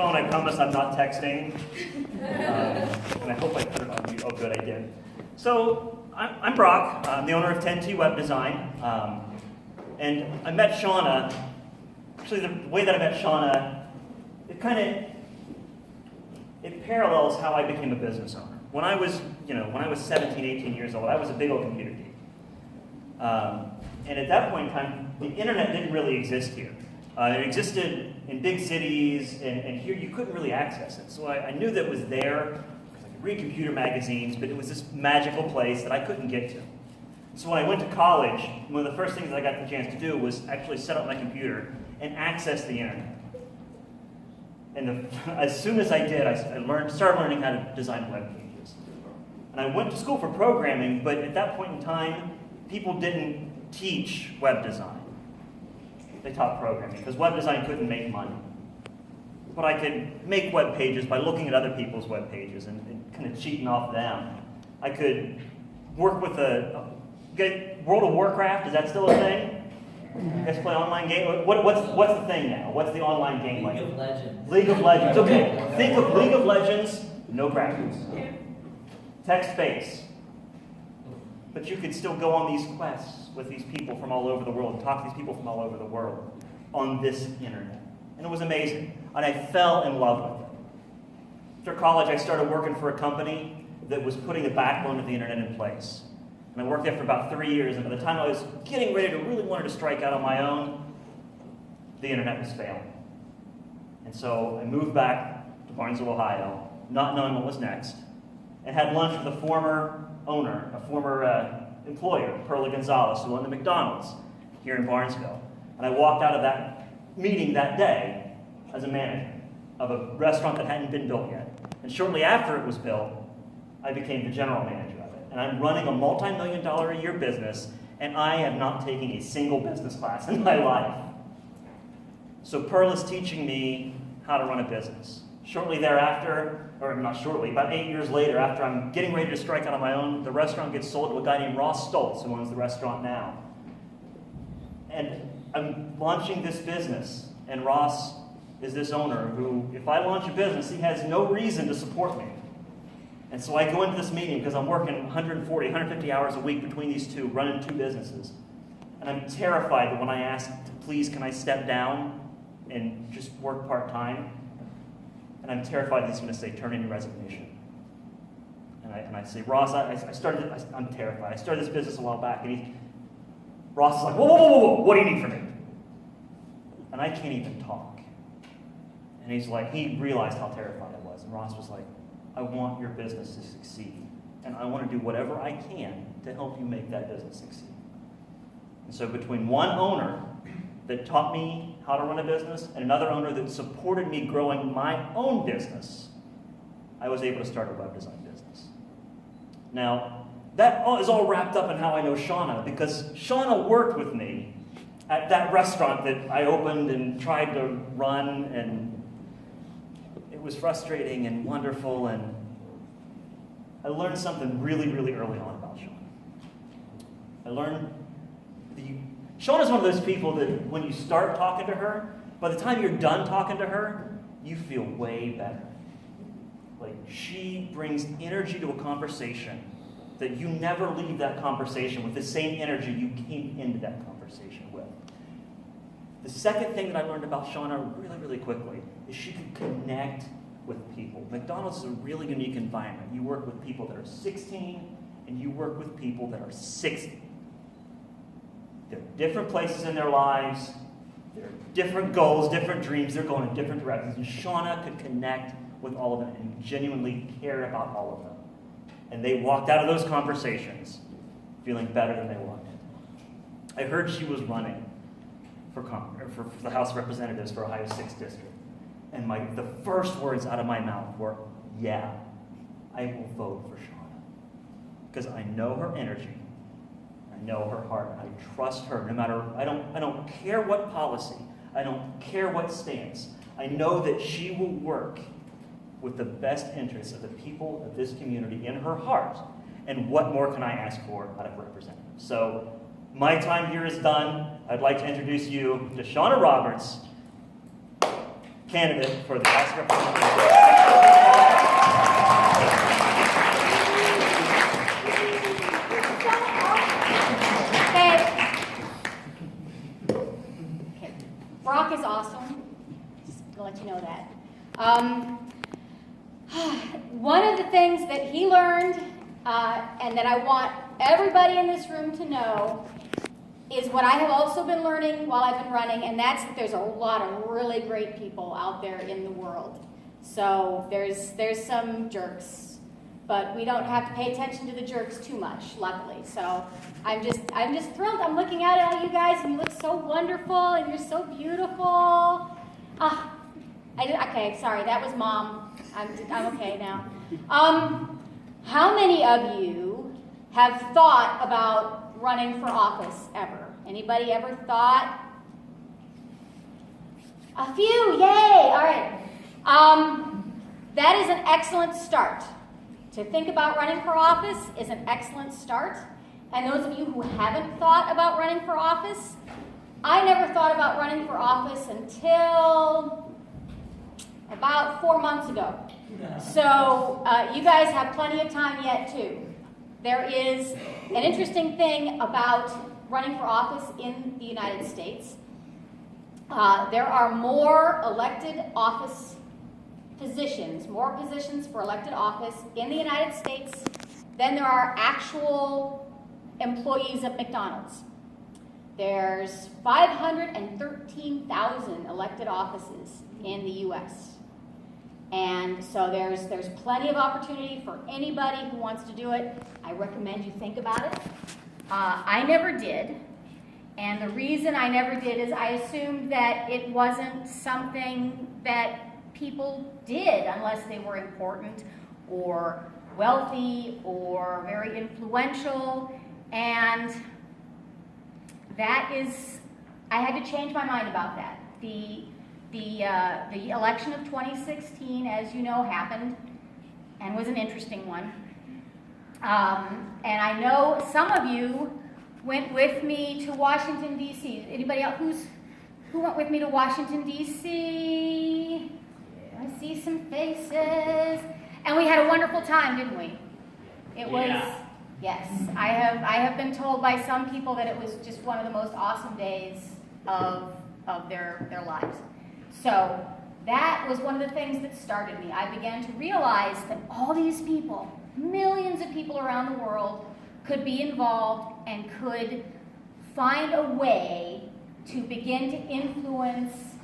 phone. I promise I'm not texting. And I hope I put it on mute. Oh, good, I did. So I'm Brock. I'm the owner of 10T Web Design. And I met Shawna. Actually, the way that I met Shawna, it parallels how I became a business owner. When I was 17, 18 years old, I was a big old computer geek. And at that point in time, the internet didn't really exist here. It existed in big cities, and here you couldn't really access it. So I knew that it was there, because I could read computer magazines, but it was this magical place that I couldn't get to. So when I went to college, one of the first things that I got the chance to do was actually set up my computer and access the internet. And as soon as I did, I started learning how to design web pages. And I went to school for programming, but at that point in time, people didn't teach web design. They taught programming, because web design couldn't make money. But I could make web pages by looking at other people's web pages and kind of cheating off them. I could work with World of Warcraft, is that still a thing? You guys play online game? What's the thing now? What's the online game like? League of Legends. League of Legends, okay. Think of League of Legends, no graphics. Text-based. But you could still go on these quests with these people from all over the world, and talk to these people from all over the world on this internet. And it was amazing. And I fell in love with it. After college, I started working for a company that was putting the backbone of the internet in place. And I worked there for about 3 years, and by the time I was getting ready to really wanted to strike out on my own, the internet was failing. And so I moved back to Barnesville, Ohio, not knowing what was next, and had lunch with a former owner, a former employer, Perla Gonzalez, who owned the McDonald's here in Barnesville. And I walked out of that meeting that day as a manager of a restaurant that hadn't been built yet. And shortly after it was built, I became the general manager of it. And I'm running a multi-million-dollar-a-year business, and I have not taken a single business class in my life. So Perla's teaching me how to run a business. Shortly thereafter, or not shortly, about 8 years later, after I'm getting ready to strike out on my own, the restaurant gets sold to a guy named Ross Stoltz, who owns the restaurant now. And I'm launching this business, and Ross is this owner who, if I launch a business, he has no reason to support me. And so I go into this meeting because I'm working 140, 150 hours a week between these two, running two businesses. And I'm terrified that when I ask, please, can I step down and just work part-time? And I'm terrified that he's going to say, turn in your resignation. And I say, Ross, I'm terrified. I started this business a while back, and Ross is like, whoa, what do you need from me? And I can't even talk. And he's like, he realized how terrified I was. And Ross was like, I want your business to succeed. And I want to do whatever I can to help you make that business succeed. And so between one owner that taught me how to run a business and another owner that supported me growing my own business, I was able to start a web design business. Now, that is all wrapped up in how I know Shawna, because Shawna worked with me at that restaurant that I opened and tried to run, and it was frustrating and wonderful, and I learned something really, really early on about Shawna. I learned Shawna's one of those people that when you start talking to her, by the time you're done talking to her, you feel way better. Like, she brings energy to a conversation that you never leave that conversation with the same energy you came into that conversation with. The second thing that I learned about Shawna really, really quickly is she could connect with people. McDonald's is a really unique environment. You work with people that are 16, and you work with people that are 60. They're different places in their lives. They're different goals, different dreams. They're going in different directions. And Shawna could connect with all of them and genuinely care about all of them. And they walked out of those conversations feeling better than they walked in. I heard she was running for the House of Representatives for Ohio's 6th District. And the first words out of my mouth were, yeah, I will vote for Shawna. Because I know her energy. I know her heart. I trust her. No matter, I don't care what policy. I don't care what stance. I know that she will work with the best interests of the people of this community in her heart. And what more can I ask for out of representatives? So my time here is done. I'd like to introduce you to Shawna Roberts. candidate for the House of Representatives. Okay. Brock is awesome. Just to let you know that. One of the things that he learned, and that I want everybody in this room to know, is what I have also been learning while I've been running, and that's that there's a lot of really great people out there in the world. So there's some jerks, but we don't have to pay attention to the jerks too much, luckily. So I'm just thrilled. I'm looking out at all you guys, and you look so wonderful, and you're so beautiful. Okay, sorry, that was Mom. I'm okay now. How many of you have thought about running for office ever? Anybody ever thought? A few, yay! All right. That is an excellent start. To think about running for office is an excellent start. And those of you who haven't thought about running for office, I never thought about running for office until about 4 months ago. So you guys have plenty of time yet too. There is an interesting thing about running for office in the United States. There are more elected office positions, more positions for elected office in the United States than there are actual employees of McDonald's. There's 513,000 elected offices in the U.S. And so there's plenty of opportunity for anybody who wants to do it. I recommend you think about it. I never did. And the reason I never did is I assumed that it wasn't something that people did unless they were important or wealthy or very influential. And that is, I had to change my mind about that. The election of 2016, as you know, happened and was an interesting one. And I know some of you went with me to Washington, D.C. Anybody else who went with me to Washington, D.C.? I see some faces. And we had a wonderful time, didn't we? It was, yes. I have been told by some people that it was just one of the most awesome days of their lives. So that was one of the things that started me. I began to realize that all these people, millions of people around the world, could be involved and could find a way to begin to influence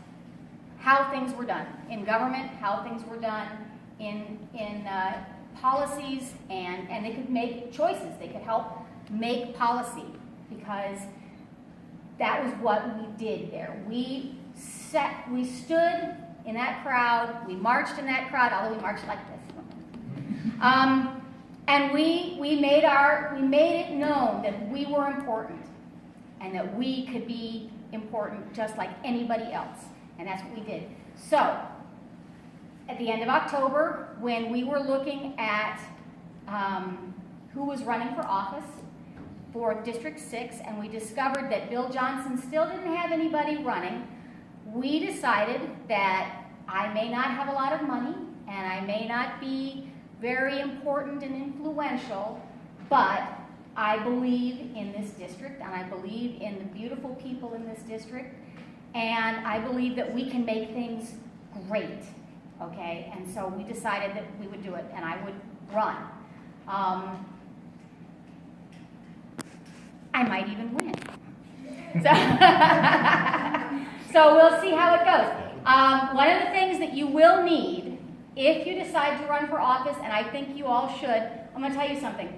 how things were done in government, how things were done in policies, and they could make choices. They could help make policy, because that was what we did there. We stood in that crowd, we marched in that crowd, although we marched like this. And we made it known that we were important and that we could be important just like anybody else. And that's what we did. So, at the end of October, when we were looking at who was running for office for District 6, and we discovered that Bill Johnson still didn't have anybody running, we decided that I may not have a lot of money, and I may not be very important and influential, but I believe in this district, and I believe in the beautiful people in this district, and I believe that we can make things great, okay? And so we decided that we would do it, and I would run. I might even win. So we'll see how it goes. One of the things that you will need if you decide to run for office, and I think you all should, I'm going to tell you something.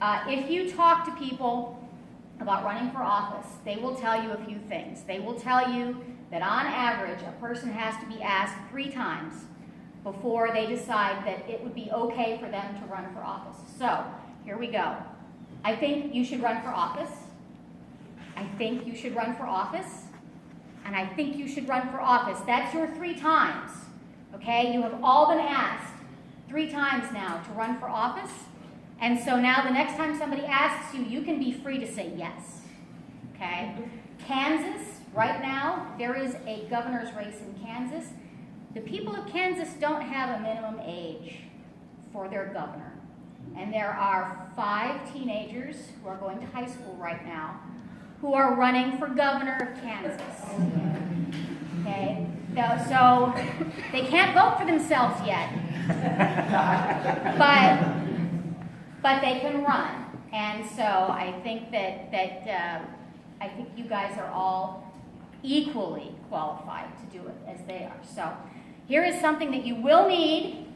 If you talk to people about running for office, they will tell you a few things. They will tell you that on average, a person has to be asked 3 times before they decide that it would be okay for them to run for office. So, here we go. I think you should run for office. I think you should run for office. And I think you should run for office. That's your 3 times. Okay? You have all been asked 3 times now to run for office. And so now the next time somebody asks you, you can be free to say yes. Okay? Kansas Right now, there is a governor's race in Kansas. The people of Kansas don't have a minimum age for their governor. And there are 5 teenagers who are going to high school right now who are running for governor of Kansas. Okay? So they can't vote for themselves yet. But they can run. And so I think I think you guys are all equally qualified to do it as they are. So here is something that you will need,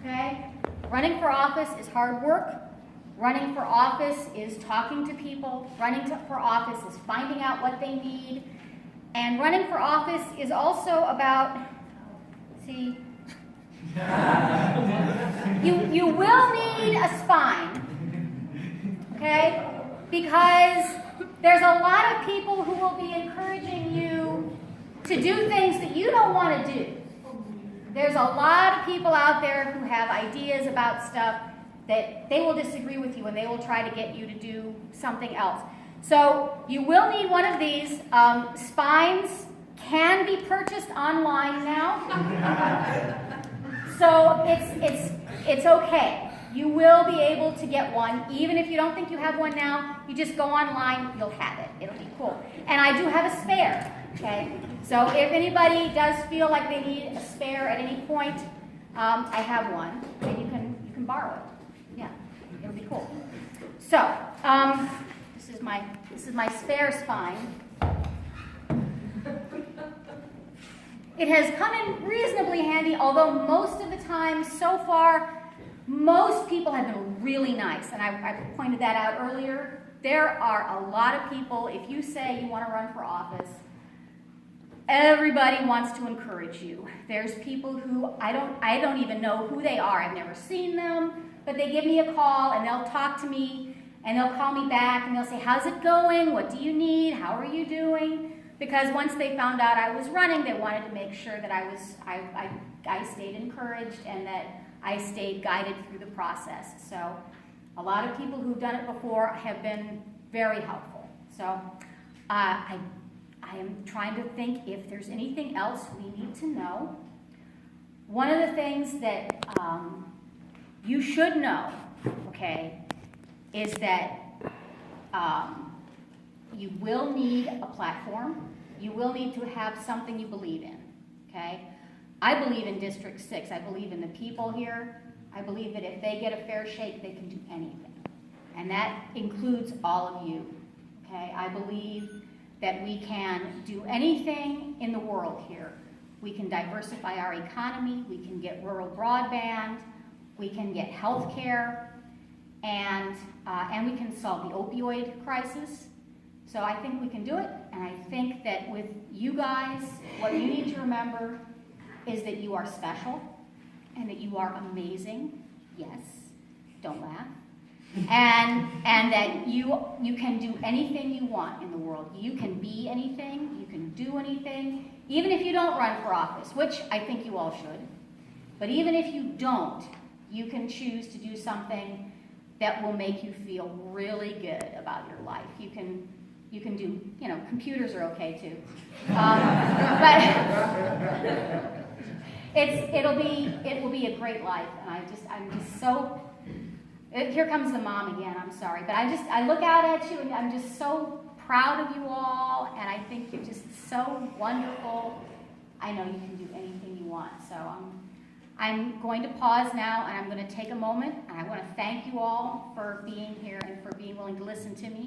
okay? Running for office is hard work. Running for office is talking to people. For office is finding out what they need. And running for office is also about, see, you will need a spine, okay? Because there's a lot of people who will be encouraging you to do things that you don't want to do. There's a lot of people out there who have ideas about stuff that they will disagree with you and they will try to get you to do something else. So you will need one of these. Spines can be purchased online now. So it's okay. You will be able to get one. Even if you don't think you have one now, you just go online, you'll have it. It'll be cool. And I do have a spare, okay? So if anybody does feel like they need a spare at any point, I have one, and you can borrow it. Yeah, it'll be cool. So this is my spare spine. It has come in reasonably handy, although most of the time so far, most people have been really nice, and I pointed that out earlier. There are a lot of people, if you say you want to run for office, everybody wants to encourage you. There's people who I don't even know who they are. I've never seen them, but they give me a call and they'll talk to me and they'll call me back and they'll say, how's it going? What do you need? How are you doing? Because once they found out I was running, they wanted to make sure that I stayed encouraged and that I stayed guided through the process. So a lot of people who've done it before have been very helpful. So I am trying to think if there's anything else we need to know. One of the things that you should know, okay, is that you will need a platform. You will need to have something you believe in, okay? I believe in District 6. I believe in the people here. I believe that if they get a fair shake, they can do anything. And that includes all of you, okay? I believe that we can do anything in the world here. We can diversify our economy. We can get rural broadband. We can get health care. And we can solve the opioid crisis. So I think we can do it. And I think that with you guys, what you need to remember is that you are special and that you are amazing. Yes, don't laugh. And that you can do anything you want in the world. You can be anything, you can do anything, even if you don't run for office, which I think you all should. But even if you don't, you can choose to do something that will make you feel really good about your life. You can do, computers are okay too. But it will be a great life, and I'm just so. Here comes the mom again. I'm sorry, but I look out at you, and I'm just so proud of you all, and I think you're just so wonderful. I know you can do anything you want, so I'm going to pause now, and I'm going to take a moment, and I want to thank you all for being here and for being willing to listen to me.